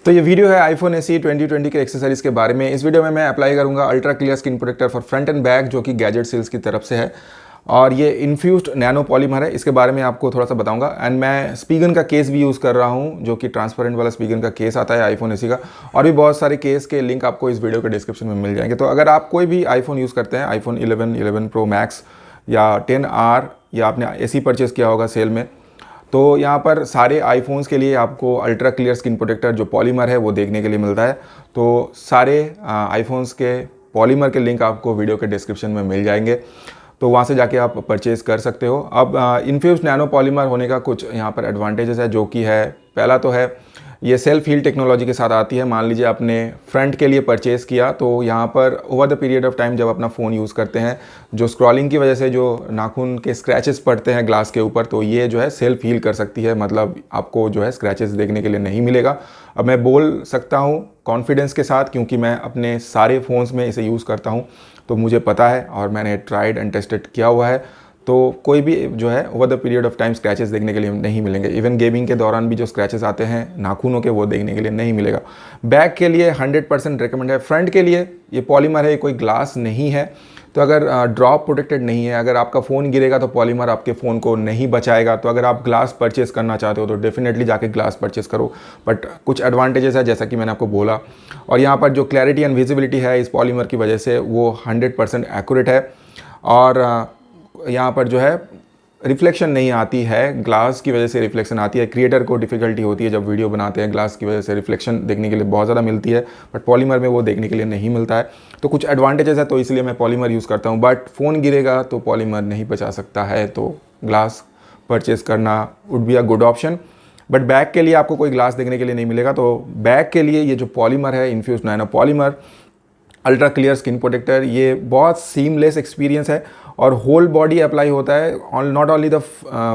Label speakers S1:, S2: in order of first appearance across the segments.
S1: तो ये वीडियो है आईफोन एसई 2020 के एक्सेसरीज़ के बारे में। इस वीडियो में मैं अप्लाई करूंगा ultra clear screen protector for front and back, जो कि गैजेट सेल्स की तरफ से है और ये इन्फ्यूज्ड नैनो पॉलीमर है। इसके बारे में आपको थोड़ा सा बताऊंगा। एंड मैं स्पीगन का केस भी यूज़ कर रहा हूं, जो कि ट्रांसपेरेंट वाला स्पीगन का केस आता है आईफोन एसई का, और भी बहुत सारे केस के लिंक आपको इस वीडियो के डिस्क्रिप्शन में मिल जाएंगे। तो अगर आप कोई भी आईफोन यूज़ करते हैं, आईफोन 11, 11 प्रो मैक्स या 10R, या आपने एसई परचेज़ किया होगा सेल में, तो यहाँ पर सारे आईफोन्स के लिए आपको अल्ट्रा क्लियर स्क्रीन प्रोटेक्टर जो पॉलीमर है वो देखने के लिए मिलता है। तो सारे आईफोन्स के पॉलीमर के लिंक आपको वीडियो के डिस्क्रिप्शन में मिल जाएंगे, तो वहाँ से जाके आप परचेज़ कर सकते हो। अब इन्फ्यूज्ड नैनो पॉलीमर होने का कुछ यहाँ पर एडवांटेजेस है, जो कि है, पहला तो है ये सेल्फ हील टेक्नोलॉजी के साथ आती है। मान लीजिए आपने फ्रंट के लिए परचेज़ किया, तो यहाँ पर over the period of time जब अपना फ़ोन यूज़ करते हैं, जो स्क्रॉलिंग की वजह से जो नाखून के स्क्रैचेस पड़ते हैं ग्लास के ऊपर, तो ये जो है सेल्फ हील कर सकती है, मतलब आपको जो है स्क्रैचेस देखने के लिए नहीं मिलेगा। अब मैं बोल सकता हूँ कॉन्फिडेंस के साथ, क्योंकि मैं अपने सारे फ़ोन्स में इसे यूज़ करता हूँ, तो मुझे पता है और मैंने ट्राइड एंड टेस्टेड किया हुआ है। तो कोई भी जो है over the period of time scratches देखने के लिए नहीं मिलेंगे। इवन गेमिंग के दौरान भी जो स्क्रैचेस आते हैं नाखूनों के, वो देखने के लिए नहीं मिलेगा। बैक के लिए 100% रिकमेंड है। फ्रंट के लिए ये पॉलीमर है, कोई ग्लास नहीं है, तो अगर ड्रॉप प्रोटेक्टेड नहीं है, अगर आपका फ़ोन गिरेगा तो पॉलीमर आपके फ़ोन को नहीं बचाएगा। तो अगर आप ग्लास परचेज़ करना चाहते हो तो डेफिनेटली जाके ग्लास परचेज़ करो। बट कुछ एडवांटेजेस है, जैसा कि मैंने आपको बोला, और यहाँ पर जो क्लैरिटी एंड विजिबिलिटी है इस पॉलीमर की वजह से वो 100% एक्यूरेट है। और यहाँ पर जो है रिफ्लेक्शन नहीं आती है, ग्लास की वजह से रिफ्लेक्शन आती है। क्रिएटर को डिफ़िकल्टी होती है जब वीडियो बनाते हैं, ग्लास की वजह से रिफ्लेक्शन देखने के लिए बहुत ज़्यादा मिलती है, बट पॉलीमर में वो देखने के लिए नहीं मिलता है। तो कुछ एडवांटेजेस है, तो इसलिए मैं पॉलीमर यूज़ करता हूँ। बट फ़ोन गिरेगा तो पॉलीमर नहीं बचा सकता है, तो ग्लास परचेज़ करना would be a good option. But back के लिए आपको कोई ग्लास देखने के लिए नहीं मिलेगा। तो बैक के लिए ये जो पॉलीमर है, infused nano polymer ultra clear skin protector, ये बहुत सीमलेस एक्सपीरियंस है और होल बॉडी अप्लाई होता है, not only the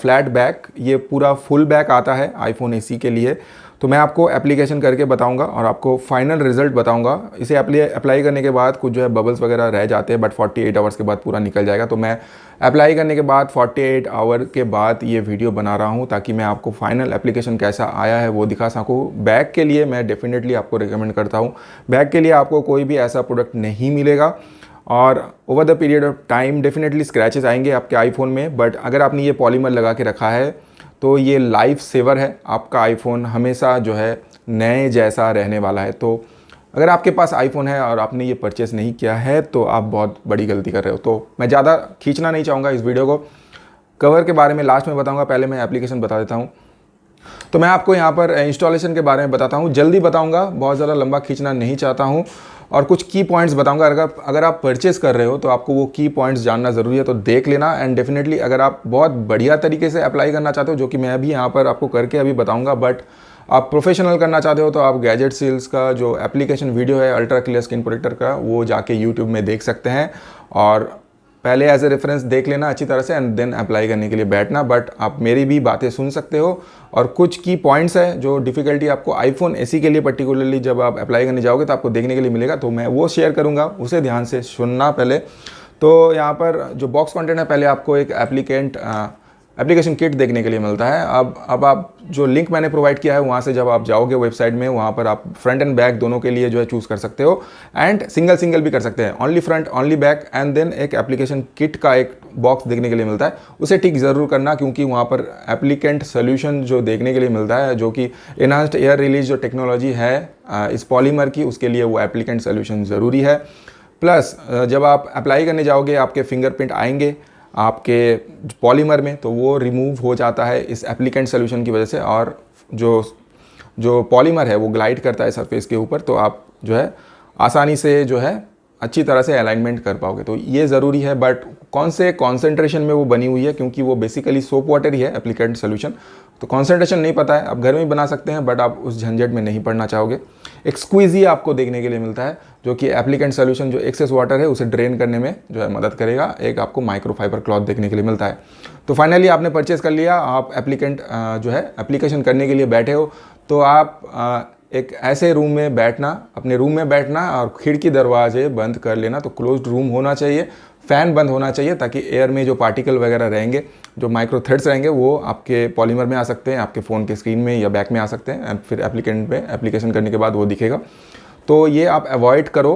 S1: flat back, ये पूरा फुल बैक आता है आईफोन एसई के लिए। तो मैं आपको एप्लीकेशन करके बताऊंगा और आपको फाइनल रिजल्ट बताऊंगा। इसे अप्लाई करने के बाद कुछ जो है बबल्स वगैरह रह जाते हैं, बट 48 आवर्स के बाद पूरा निकल जाएगा। तो मैं अप्लाई करने के बाद 48 आवर के बाद ये वीडियो बना रहा हूँ, ताकि मैं आपको फाइनल एप्लीकेशन कैसा आया है वो दिखा सकूँ। बैक के लिए मैं डेफिनेटली आपको रिकमेंड करता हूँ। बैक के लिए आपको कोई भी ऐसा प्रोडक्ट नहीं मिलेगा, और over the period of time definitely scratches आएंगे आपके आईफोन में। बट अगर आपने ये पॉलीमर लगा के रखा है तो ये लाइफ सेवर है, आपका आईफोन हमेशा जो है नए जैसा रहने वाला है। तो अगर आपके पास आईफोन है और आपने ये परचेस नहीं किया है तो आप बहुत बड़ी गलती कर रहे हो। तो मैं ज़्यादा खींचना नहीं चाहूँगा इस वीडियो को। कवर के बारे में लास्ट में बताऊँगा, पहले मैं एप्लीकेशन बता देता हूँ। तो मैं आपको यहाँ पर इंस्टॉलेशन के बारे में बताता हूँ, जल्दी बताऊँगा, बहुत ज़्यादा लंबा खींचना नहीं चाहता हूँ, और कुछ की पॉइंट्स बताऊंगा। अगर आप परचेस कर रहे हो तो आपको वो की पॉइंट्स जानना ज़रूरी है, तो देख लेना। एंड डेफिनेटली अगर आप बहुत बढ़िया तरीके से अप्लाई करना चाहते हो, जो कि मैं अभी यहाँ पर आपको करके अभी बताऊंगा, बट आप प्रोफेशनल करना चाहते हो, तो आप गैजेट सेल्स का जो एप्लीकेशन वीडियो है अल्ट्रा क्लियर स्क्रीन प्रोटेक्टर का, वो जाके यूट्यूब में देख सकते हैं और पहले एज ए रेफरेंस देख लेना अच्छी तरह से, एंड देन अप्लाई करने के लिए बैठना। बट आप मेरी भी बातें सुन सकते हो, और कुछ की पॉइंट्स है जो डिफ़िकल्टी आपको आईफोन एसई के लिए पर्टिकुलरली जब आप अप्लाई करने जाओगे तो आपको देखने के लिए मिलेगा, तो मैं वो शेयर करूँगा, उसे ध्यान से सुनना पहले। तो यहाँ पर जो बॉक्स कंटेंट है, पहले आपको एक एप्लीकेशन किट देखने के लिए मिलता है। अब आप जो लिंक मैंने प्रोवाइड किया है वहाँ से जब आप जाओगे वेबसाइट में, वहाँ पर आप फ्रंट एंड बैक दोनों के लिए जो है चूज़ कर सकते हो, एंड सिंगल भी कर सकते हैं, only front only back. And then एक एप्लीकेशन किट का एक बॉक्स देखने के लिए मिलता है, उसे टिक ज़रूर करना, क्योंकि वहाँ पर एप्लीकेंट सोल्यूशन जो देखने के लिए मिलता है, जो कि एनहांस्ड एयर रिलीज जो टेक्नोलॉजी है इस पॉलीमर की, उसके लिए वो एप्लीकेंट सोल्यूशन ज़रूरी है। प्लस जब आप अप्लाई करने जाओगे आपके फिंगरप्रिंट आएंगे आपके पॉलीमर में, तो वो रिमूव हो जाता है इस एप्लीकेंट सोल्यूशन की वजह से, और जो पॉलीमर है वो ग्लाइड करता है सरफेस के ऊपर, तो आप जो है आसानी से जो है अच्छी तरह से अलाइनमेंट कर पाओगे। तो ये ज़रूरी है। बट कौन से कॉन्सेंट्रेशन में वो बनी हुई है, क्योंकि वो बेसिकली सोप वाटर ही है एप्लीकेंट सोल्यूशन, तो कॉन्सेंट्रेशन नहीं पता है। आप घर में भी बना सकते हैं, बट आप उस झंझट में नहीं पड़ना चाहोगे। एक स्क्वीज़ी आपको देखने के लिए मिलता है, जो कि एप्लीकेंट सोल्यूशन जो एक्सेस वाटर है उसे ड्रेन करने में जो है मदद करेगा। एक आपको माइक्रोफाइबर क्लॉथ देखने के लिए मिलता है। तो फाइनली आपने परचेज़ कर लिया, आप एप्लीकेंट जो है एप्लीकेशन करने के लिए बैठे हो, तो आप एक ऐसे रूम में बैठना, अपने रूम में बैठना, और खिड़की दरवाजे बंद कर लेना। तो क्लोज्ड रूम होना चाहिए, फ़ैन बंद होना चाहिए, ताकि एयर में जो पार्टिकल वगैरह रहेंगे जो माइक्रो थ्रेड्स रहेंगे वो आपके पॉलीमर में आ सकते हैं, आपके फ़ोन के स्क्रीन में या बैक में आ सकते हैं, फिर एप्लीकेंट में एप्लीकेशन करने के बाद वो दिखेगा। तो ये आप अवॉइड करो।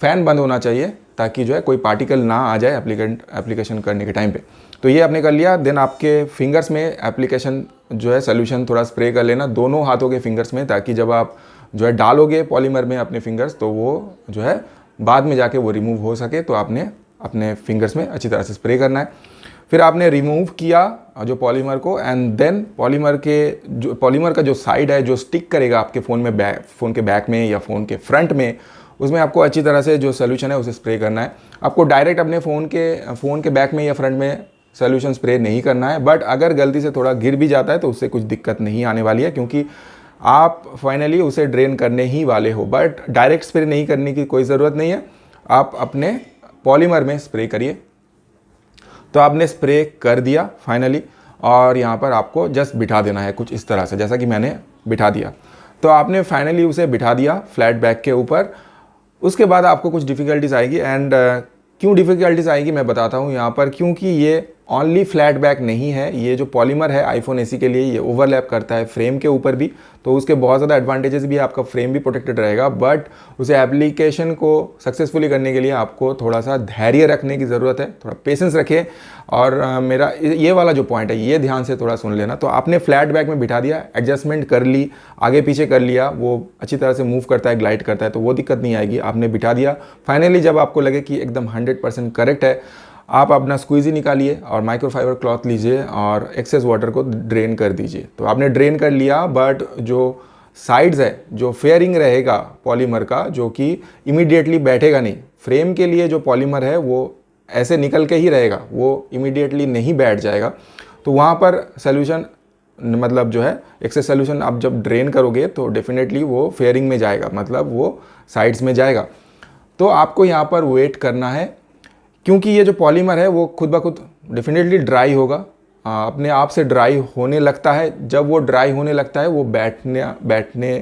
S1: फ़ैन बंद होना चाहिए ताकि जो है कोई पार्टिकल ना आ जाए एप्लीकेशन करने के टाइम पे। तो ये आपने कर लिया। देन आपके फिंगर्स में एप्लीकेशन जो है सोल्यूशन थोड़ा स्प्रे कर लेना दोनों हाथों के फिंगर्स में, ताकि जब आप जो है डालोगे पॉलीमर में अपने फिंगर्स तो वो जो है बाद में जाके वो रिमूव हो सके। तो आपने अपने फिंगर्स में अच्छी तरह से स्प्रे करना है। फिर आपने रिमूव किया जो पॉलीमर को, एंड देन पॉलीमर का जो साइड है जो स्टिक करेगा आपके फ़ोन के बैक में या फ़ोन के फ्रंट में, उसमें आपको अच्छी तरह से जो सोल्यूशन है उसे स्प्रे करना है। आपको डायरेक्ट अपने फ़ोन के बैक में या फ्रंट में सोल्यूशन स्प्रे नहीं करना है, बट अगर गलती से थोड़ा गिर भी जाता है तो उससे कुछ दिक्कत नहीं आने वाली है, क्योंकि आप फाइनली उसे ड्रेन करने ही वाले हो। बट डायरेक्ट स्प्रे नहीं करने की कोई ज़रूरत नहीं है, आप अपने पॉलीमर में स्प्रे करिए। तो आपने स्प्रे कर दिया फाइनली, और यहाँ पर आपको जस्ट बिठा देना है कुछ इस तरह से, जैसा कि मैंने बिठा दिया। तो आपने फाइनली उसे बिठा दिया फ्लैट बैक के ऊपर। उसके बाद आपको कुछ डिफ़िकल्टीज आएगी, एंड क्यों डिफ़िकल्टीज आएगी मैं बताता हूँ यहाँ पर। क्योंकि ये ओनली फ्लैट बैक नहीं है, ये जो पॉलीमर है आईफोन एसी के लिए ये ओवरलैप करता है फ्रेम के ऊपर भी, तो उसके बहुत ज़्यादा एडवांटेजेस भी है। आपका फ्रेम भी प्रोटेक्टेड रहेगा, बट उसे एप्लीकेशन को सक्सेसफुली करने के लिए आपको थोड़ा सा धैर्य रखने की ज़रूरत है, थोड़ा पेशेंस रखें। और मेरा ये वाला जो पॉइंट है ये ध्यान से थोड़ा सुन लेना। तो आपने फ्लैट बैक में बिठा दिया, एडजस्टमेंट कर ली, आगे पीछे कर लिया, वो अच्छी तरह से मूव करता है, ग्लाइड करता है, तो वो दिक्कत नहीं आएगी। आपने बिठा दिया, फाइनली जब आपको लगे कि एकदम 100% करेक्ट है, आप अपना स्क्वीज़ी निकालिए और माइक्रोफाइबर क्लॉथ लीजिए और एक्सेस वाटर को ड्रेन कर दीजिए। तो आपने ड्रेन कर लिया, बट जो साइड्स है, जो फेयरिंग रहेगा पॉलीमर का, जो कि इमीडिएटली बैठेगा नहीं, फ्रेम के लिए जो पॉलीमर है वो ऐसे निकल के ही रहेगा, वो इमीडिएटली नहीं बैठ जाएगा। तो वहाँ पर सोल्यूशन मतलब जो है एक्सेस सोल्यूशन आप जब ड्रेन करोगे तो डेफिनेटली वो फेयरिंग में जाएगा, मतलब वो साइड्स में जाएगा। तो आपको यहाँ पर वेट करना है, क्योंकि ये जो पॉलीमर है वो खुद ब खुद डेफिनेटली ड्राई होगा, अपने आप से ड्राई होने लगता है। जब वो ड्राई होने लगता है वो बैठने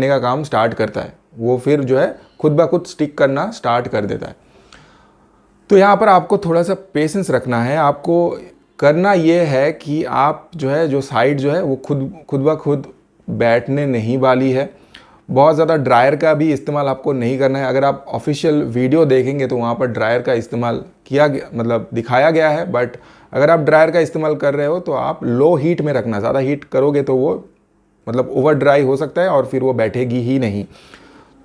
S1: का काम स्टार्ट करता है, वो फिर जो है खुद ब खुद स्टिक करना स्टार्ट कर देता है। तो यहाँ पर आपको थोड़ा सा पेशेंस रखना है। आपको करना ये है कि आप जो है जो साइड जो है वो खुद ब खुद बैठने नहीं वाली है। बहुत ज़्यादा ड्रायर का भी इस्तेमाल आपको नहीं करना है। अगर आप ऑफिशियल वीडियो देखेंगे तो वहाँ पर ड्रायर का इस्तेमाल किया गया, मतलब दिखाया गया है, बट अगर आप ड्रायर का इस्तेमाल कर रहे हो तो आप लो हीट में रखना। ज़्यादा हीट करोगे तो वो मतलब ओवर ड्राई हो सकता है और फिर वो बैठेगी ही नहीं।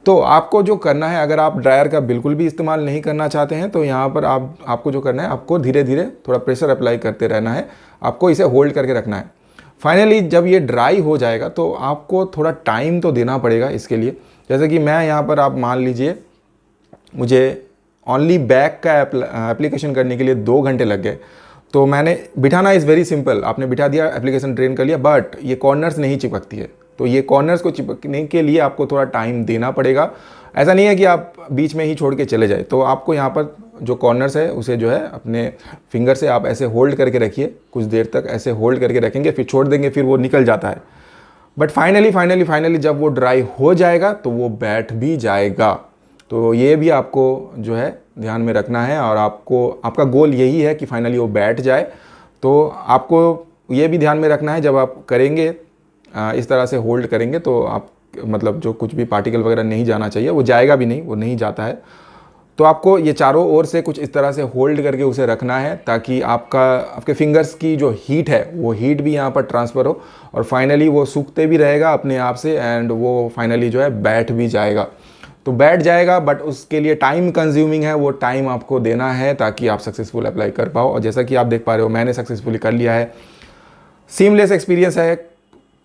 S1: तो आपको जो करना है, अगर आप ड्रायर का बिल्कुल भी इस्तेमाल नहीं करना चाहते हैं तो यहाँ पर आपको जो करना है, आपको धीरे धीरे थोड़ा प्रेशर अप्लाई करते रहना है, आपको इसे होल्ड करके रखना है। फाइनली जब ये ड्राई हो जाएगा तो आपको थोड़ा टाइम तो देना पड़ेगा इसके लिए। जैसे कि मैं यहाँ पर, आप मान लीजिए मुझे ओनली बैक का एप्लीकेशन करने के लिए 2 घंटे लग गए। तो मैंने बिठाना इज़ वेरी सिंपल, आपने बिठा दिया, एप्लीकेशन ड्रेन कर लिया, बट ये कॉर्नर्स नहीं चिपकती है। तो ये कॉर्नर्स को चिपकने के लिए आपको थोड़ा टाइम देना पड़ेगा। ऐसा नहीं है कि आप बीच में ही छोड़ के चले जाए। तो आपको यहाँ पर जो कॉर्नर्स है उसे जो है अपने फिंगर से आप ऐसे होल्ड करके रखिए, कुछ देर तक ऐसे होल्ड करके रखेंगे, फिर छोड़ देंगे, फिर वो निकल जाता है। बट फाइनली जब वो ड्राई हो जाएगा तो वो बैठ भी जाएगा। तो ये भी आपको जो है ध्यान में रखना है, और आपका गोल यही है कि फाइनली वो बैठ जाए। तो आपको ये भी ध्यान में रखना है, जब आप करेंगे इस तरह से होल्ड करेंगे तो आप मतलब जो कुछ भी पार्टिकल वगैरह नहीं जाना चाहिए, वो जाएगा भी नहीं, वो नहीं जाता है। तो आपको ये चारों ओर से कुछ इस तरह से होल्ड करके उसे रखना है, ताकि आपके फिंगर्स की जो हीट है वो हीट भी यहाँ पर ट्रांसफ़र हो, और फाइनली वो सूखते भी रहेगा अपने आप से, एंड वो फाइनली जो है बैठ भी जाएगा। तो बैठ जाएगा, बट उसके लिए टाइम कंज्यूमिंग है, वो टाइम आपको देना है ताकि आप सक्सेसफुल अप्लाई कर पाओ। और जैसा कि आप देख पा रहे हो, मैंने सक्सेसफुली कर लिया है। सीमलेस एक्सपीरियंस है,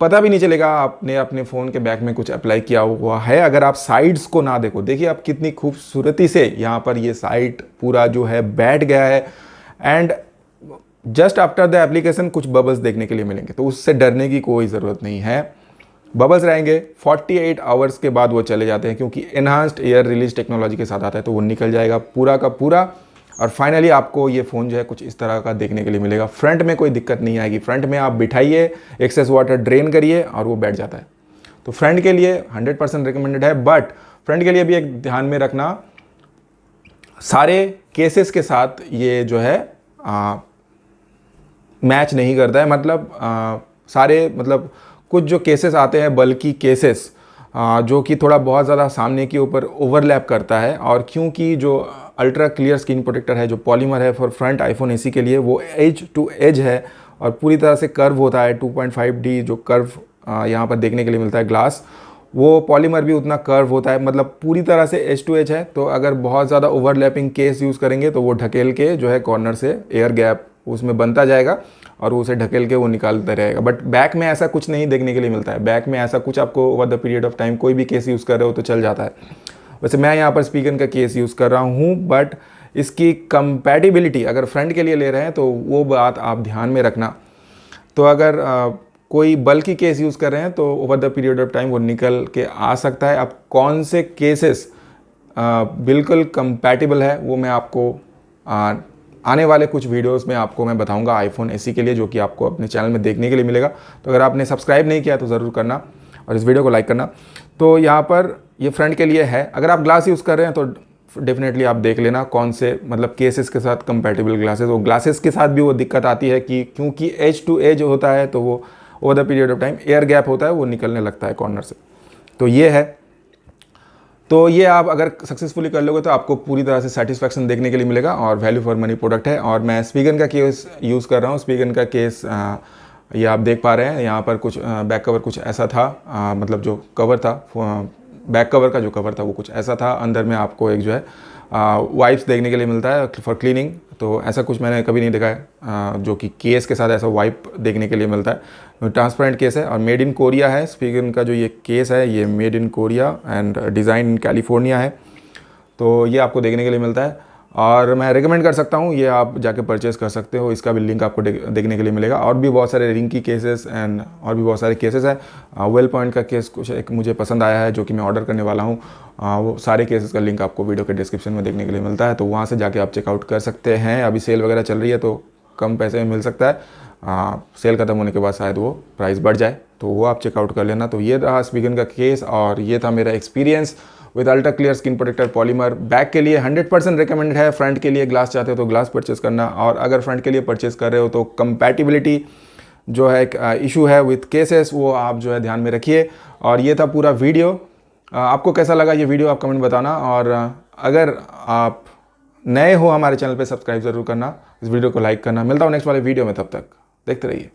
S1: पता भी नहीं चलेगा आपने अपने फ़ोन के बैक में कुछ अप्लाई किया हुआ है। अगर आप साइड्स को ना देखो, देखिए आप कितनी खूबसूरती से यहाँ पर ये साइड पूरा जो है बैठ गया है, and just after the application कुछ बबल्स देखने के लिए मिलेंगे, तो उससे डरने की कोई ज़रूरत नहीं है। बबल्स रहेंगे, 48 आवर्स के बाद वो चले जाते हैं, क्योंकि एनहांस्ड एयर रिलीज टेक्नोलॉजी के साथ आता है, तो वो निकल जाएगा पूरा का पूरा। और फाइनली आपको ये फ़ोन जो है कुछ इस तरह का देखने के लिए मिलेगा। फ्रंट में कोई दिक्कत नहीं आएगी, फ्रंट में आप बिठाइए, एक्सेस वाटर ड्रेन करिए और वो बैठ जाता है। तो फ्रंट के लिए 100% रिकमेंडेड है। बट फ्रंट के लिए भी एक ध्यान में रखना, सारे केसेस के साथ ये जो है मैच नहीं करता है। मतलब सारे मतलब कुछ जो केसेस आते हैं बल्कि केसेस जो कि थोड़ा बहुत ज़्यादा सामने के ऊपर ओवरलैप करता है, और क्योंकि जो अल्ट्रा क्लियर स्क्रीन प्रोटेक्टर है जो पॉलीमर है फॉर फ्रंट आईफोन एसी के लिए, वो एज टू एज है और पूरी तरह से कर्व होता है। 2.5D जो कर्व यहाँ पर देखने के लिए मिलता है ग्लास, वो पॉलीमर भी उतना कर्व होता है, मतलब पूरी तरह से एज टू एज है। तो अगर बहुत ज़्यादा ओवरलैपिंग केस यूज़ करेंगे तो वो ढकेल के जो है कॉर्नर से एयर गैप उसमें बनता जाएगा और उसे ढकेल के वो निकालता रहेगा। बट बैक में ऐसा कुछ नहीं देखने के लिए मिलता है। बैक में ऐसा कुछ आपको over the period of time कोई भी केस यूज़ कर रहे हो तो चल जाता है। वैसे मैं यहाँ पर स्पीकन का केस यूज़ कर रहा हूँ, बट इसकी कंपैटिबिलिटी अगर फ्रंट के लिए ले रहे हैं तो वो बात आप ध्यान में रखना। तो अगर कोई बल्कि केस यूज़ कर रहे हैं तो over the period of time वो निकल के आ सकता है। अब कौन से केसेस बिल्कुल कंपैटिबल है वो मैं आपको आने वाले कुछ वीडियोस में आपको मैं बताऊंगा आईफोन एसी के लिए, जो कि आपको अपने चैनल में देखने के लिए मिलेगा। तो अगर आपने सब्सक्राइब नहीं किया तो ज़रूर करना और इस वीडियो को लाइक करना। तो यहाँ पर ये फ्रंट के लिए है। अगर आप ग्लास यूज़ कर रहे हैं तो डेफिनेटली आप देख लेना कौन से मतलब केसेस के साथ कंपैटिबल ग्लासेस। वो ग्लासेस के साथ भी वो दिक्कत आती है कि क्योंकि एज टू एज होता है तो वो over the period of time air gap होता है, वो निकलने लगता है कॉर्नर से। तो ये है। तो ये आप अगर सक्सेसफुली कर लोगे तो आपको पूरी तरह से सेटिस्फैक्शन देखने के लिए मिलेगा और वैल्यू फॉर मनी प्रोडक्ट है। और मैं स्पीकन का केस यूज़ कर रहा हूँ। स्पीकन का केस ये आप देख पा रहे हैं, यहाँ पर कुछ बैक कवर कुछ ऐसा था, मतलब जो कवर था बैक कवर का जो कवर था वो कुछ ऐसा था। अंदर में आपको एक जो है वाइप्स देखने के लिए मिलता है फॉर क्लीनिंग। तो ऐसा कुछ मैंने कभी नहीं देखा है जो कि केस के साथ ऐसा वाइप देखने के लिए मिलता है। ट्रांसपेरेंट केस है और मेड इन कोरिया है। स्पीकन का जो ये केस है ये made in Korea and design in California है। तो ये आपको देखने के लिए मिलता है और मैं रिकमेंड कर सकता हूँ, ये आप जाके परचेज़ कर सकते हो। इसका भी लिंक आपको देखने के लिए मिलेगा। और भी बहुत सारे रिंग की केसेस एंड और भी बहुत सारे केसेस हैं। वेल पॉइंट का केस कुछ एक मुझे पसंद आया है जो कि मैं ऑर्डर करने वाला हूँ। वो सारे केसेस का लिंक आपको वीडियो के डिस्क्रिप्शन में देखने के लिए मिलता है, तो वहाँ से जाके आप चेकआउट कर सकते हैं। अभी सेल वगैरह चल रही है तो कम पैसे में मिल सकता है। सेल खत्म होने के बाद शायद वो प्राइस बढ़ जाए, तो वो आप चेकआउट कर लेना। तो ये रहा स्पीकन का केस और ये था मेरा experience with ultra clear screen protector polymer. Back के लिए 100% रिकमेंडेड है। फ्रंट के लिए ग्लास चाहते हो तो ग्लास परचेस करना, और अगर फ्रंट के लिए परचेस कर रहे हो तो कंपैटिबिलिटी जो है एक इशू है विद केसेस, वो आप जो है ध्यान में रखिए। और ये था पूरा वीडियो। आपको कैसा लगा ये वीडियो आप कमेंट बताना, और अगर आप नए हो हमारे चैनल पे सब्सक्राइब ज़रूर करना, इस वीडियो को लाइक करना। मिलता हूँ नेक्स्ट वाले वीडियो में, तब तक देखते रहिए।